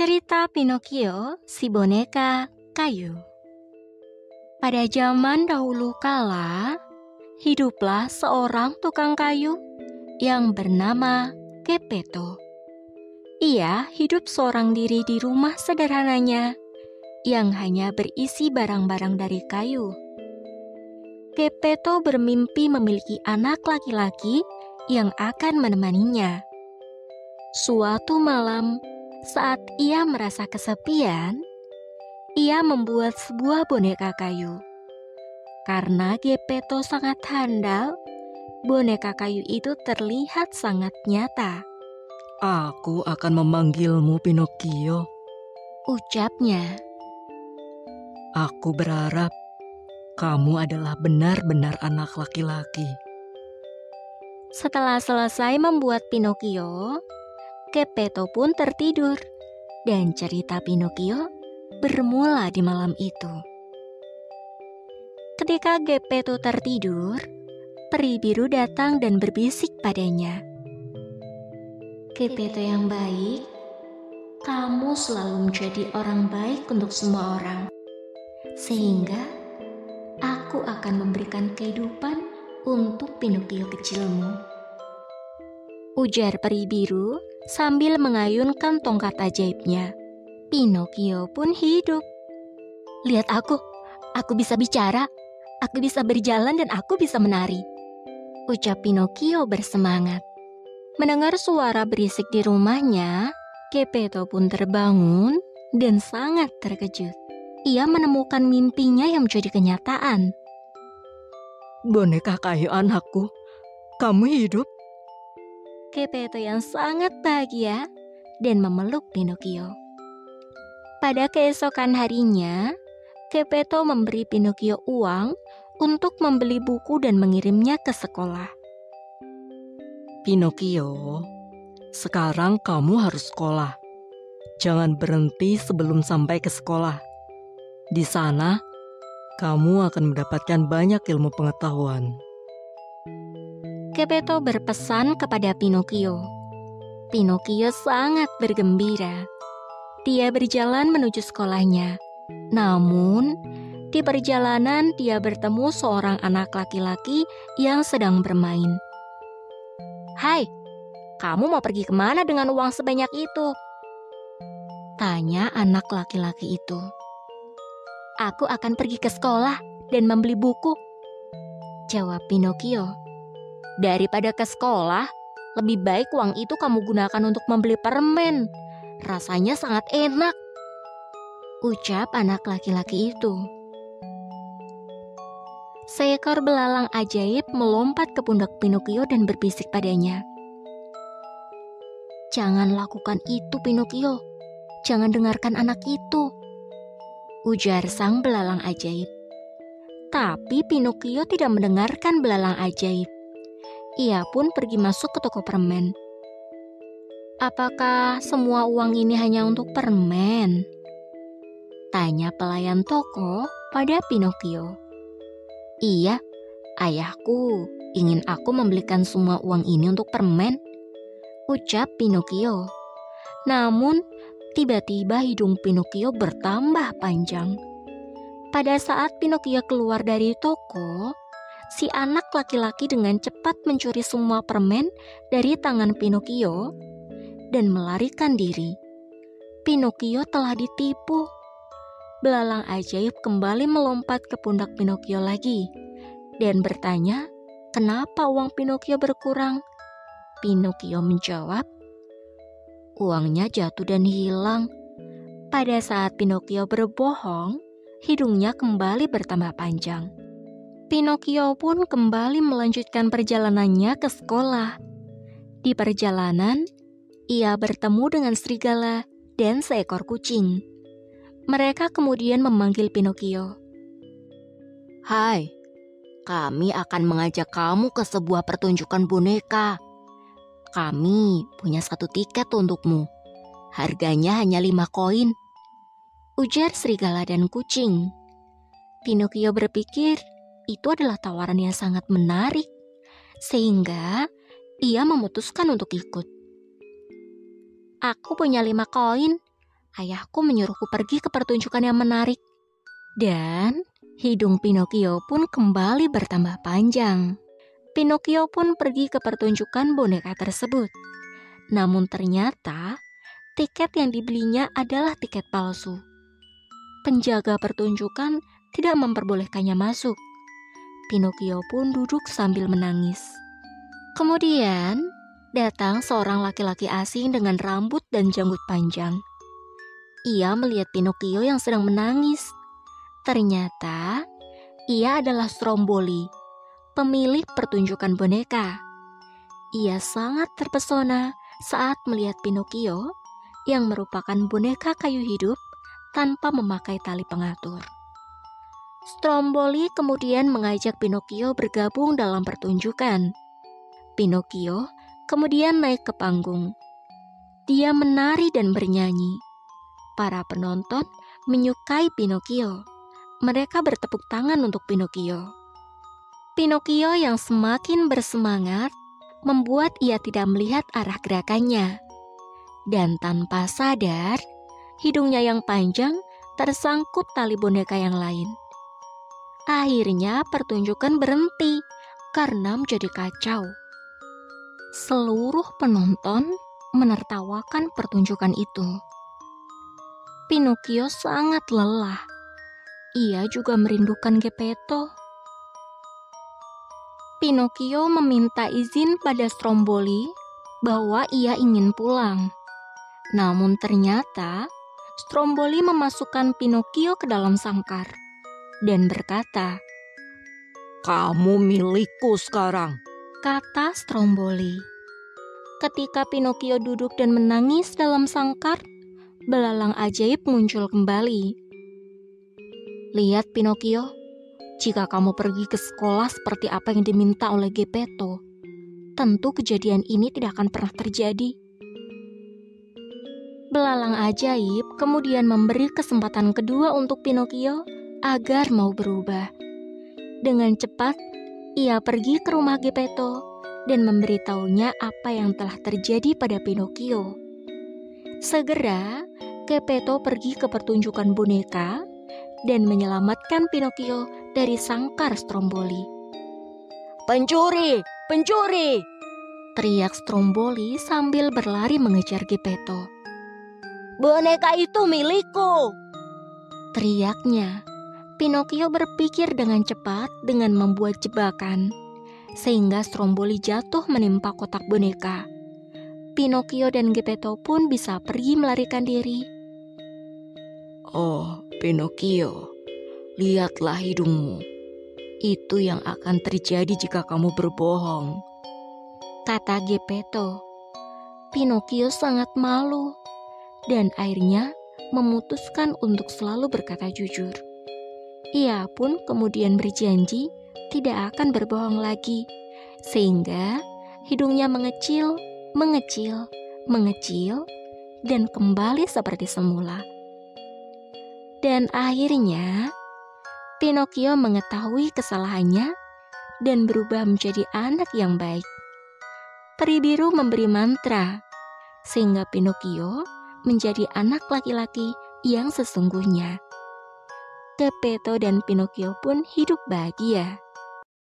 Cerita Pinocchio, si boneka kayu. Pada zaman dahulu kala, hiduplah seorang tukang kayu yang bernama Geppetto. Ia hidup seorang diri di rumah sederhananya yang hanya berisi barang-barang dari kayu. Geppetto bermimpi memiliki anak laki-laki yang akan menemaninya. Suatu malam, saat ia merasa kesepian, ia membuat sebuah boneka kayu. Karena Geppetto sangat handal, boneka kayu itu terlihat sangat nyata. Aku akan memanggilmu Pinocchio. Ucapnya. Aku berharap kamu adalah benar-benar anak laki-laki. Setelah selesai membuat Pinocchio, Geppetto pun tertidur, dan cerita Pinocchio bermula di malam itu. Ketika Geppetto tertidur, peri biru datang dan berbisik padanya. Geppetto yang baik, kamu selalu menjadi orang baik untuk semua orang, sehingga aku akan memberikan kehidupan untuk Pinocchio kecilmu. Ujar peri biru sambil mengayunkan tongkat ajaibnya. Pinocchio pun hidup. Lihat aku bisa bicara, aku bisa berjalan dan aku bisa menari. Ucap Pinocchio bersemangat. Mendengar suara berisik di rumahnya, Geppetto pun terbangun dan sangat terkejut. Ia menemukan mimpinya yang menjadi kenyataan. Boneka kayu anakku, kamu hidup? Geppetto yang sangat bahagia dan memeluk Pinocchio. Pada keesokan harinya, Geppetto memberi Pinocchio uang untuk membeli buku dan mengirimnya ke sekolah. Pinocchio, sekarang kamu harus sekolah. Jangan berhenti sebelum sampai ke sekolah. Di sana, kamu akan mendapatkan banyak ilmu pengetahuan. Geppetto berpesan kepada Pinocchio. Pinocchio sangat bergembira. Dia berjalan menuju sekolahnya. Namun, di perjalanan dia bertemu seorang anak laki-laki yang sedang bermain. "Hai, kamu mau pergi kemana dengan uang sebanyak itu?" tanya anak laki-laki itu. "Aku akan pergi ke sekolah dan membeli buku," jawab Pinocchio. "Daripada ke sekolah, lebih baik uang itu kamu gunakan untuk membeli permen. Rasanya sangat enak," ucap anak laki-laki itu. Seekor belalang ajaib melompat ke pundak Pinocchio dan berbisik padanya. "Jangan lakukan itu, Pinocchio. Jangan dengarkan anak itu," ujar sang belalang ajaib. Tapi Pinocchio tidak mendengarkan belalang ajaib. Ia pun pergi masuk ke toko permen. "Apakah semua uang ini hanya untuk permen?" tanya pelayan toko pada Pinocchio. "Iya, ayahku ingin aku membelikan semua uang ini untuk permen," ucap Pinocchio. Namun, tiba-tiba hidung Pinocchio bertambah panjang. Pada saat Pinocchio keluar dari toko, si anak laki-laki dengan cepat mencuri semua permen dari tangan Pinocchio dan melarikan diri. Pinocchio telah ditipu. Belalang ajaib kembali melompat ke pundak Pinocchio lagi dan bertanya, kenapa uang Pinocchio berkurang? Pinocchio menjawab, "Uangnya jatuh dan hilang." Pada saat Pinocchio berbohong, hidungnya kembali bertambah panjang. Pinocchio pun kembali melanjutkan perjalanannya ke sekolah. Di perjalanan, ia bertemu dengan serigala dan seekor kucing. Mereka kemudian memanggil Pinocchio. "Hai, kami akan mengajak kamu ke sebuah pertunjukan boneka. Kami punya 1 tiket untukmu. Harganya hanya 5 koin," ujar serigala dan kucing. Pinocchio berpikir itu adalah tawaran yang sangat menarik, sehingga ia memutuskan untuk ikut. "Aku punya 5 koin. ayahku menyuruhku pergi ke pertunjukan yang menarik. Dan hidung Pinocchio pun kembali bertambah panjang. Pinocchio pun pergi ke pertunjukan boneka tersebut. Namun ternyata tiket yang dibelinya adalah tiket palsu. Penjaga pertunjukan tidak memperbolehkannya masuk. Pinocchio pun duduk sambil menangis. Kemudian datang seorang laki-laki asing dengan rambut dan janggut panjang. Ia melihat Pinocchio yang sedang menangis. Ternyata ia adalah Stromboli, pemilik pertunjukan boneka. Ia sangat terpesona saat melihat Pinocchio yang merupakan boneka kayu hidup tanpa memakai tali pengatur. Stromboli kemudian mengajak Pinocchio bergabung dalam pertunjukan. Pinocchio kemudian naik ke panggung. Dia menari dan bernyanyi. Para penonton menyukai Pinocchio. Mereka bertepuk tangan untuk Pinocchio. Pinocchio yang semakin bersemangat membuat ia tidak melihat arah gerakannya. Dan tanpa sadar, hidungnya yang panjang tersangkut tali boneka yang lain. Akhirnya pertunjukan berhenti karena menjadi kacau. Seluruh penonton menertawakan pertunjukan itu. Pinocchio sangat lelah. Ia juga merindukan Geppetto. Pinocchio meminta izin pada Stromboli bahwa ia ingin pulang. Namun ternyata Stromboli memasukkan Pinocchio ke dalam sangkar dan berkata, "Kamu milikku sekarang," kata Stromboli. Ketika Pinocchio duduk dan menangis dalam sangkar, belalang ajaib muncul kembali. "Lihat Pinocchio, jika kamu pergi ke sekolah seperti apa yang diminta oleh Geppetto, tentu kejadian ini tidak akan pernah terjadi." Belalang ajaib kemudian memberi kesempatan kedua untuk Pinocchio agar mau berubah. Dengan cepat, ia pergi ke rumah Geppetto dan memberitahunya apa yang telah terjadi pada Pinocchio. Segera, Geppetto pergi ke pertunjukan boneka dan menyelamatkan Pinocchio dari sangkar Stromboli. "Pencuri! Pencuri!" teriak Stromboli sambil berlari mengejar Geppetto. "Boneka itu milikku!" teriaknya. Pinocchio berpikir dengan cepat dengan membuat jebakan, sehingga Stromboli jatuh menimpa kotak boneka. Pinocchio dan Geppetto pun bisa pergi melarikan diri. "Oh, Pinocchio, lihatlah hidungmu. Itu yang akan terjadi jika kamu berbohong," kata Geppetto. Pinocchio sangat malu dan akhirnya memutuskan untuk selalu berkata jujur. Ia pun kemudian berjanji tidak akan berbohong lagi, sehingga hidungnya mengecil, mengecil, mengecil, dan kembali seperti semula. Dan akhirnya, Pinocchio mengetahui kesalahannya dan berubah menjadi anak yang baik. Peri biru memberi mantra, sehingga Pinocchio menjadi anak laki-laki yang sesungguhnya. Geppetto dan Pinocchio pun hidup bahagia.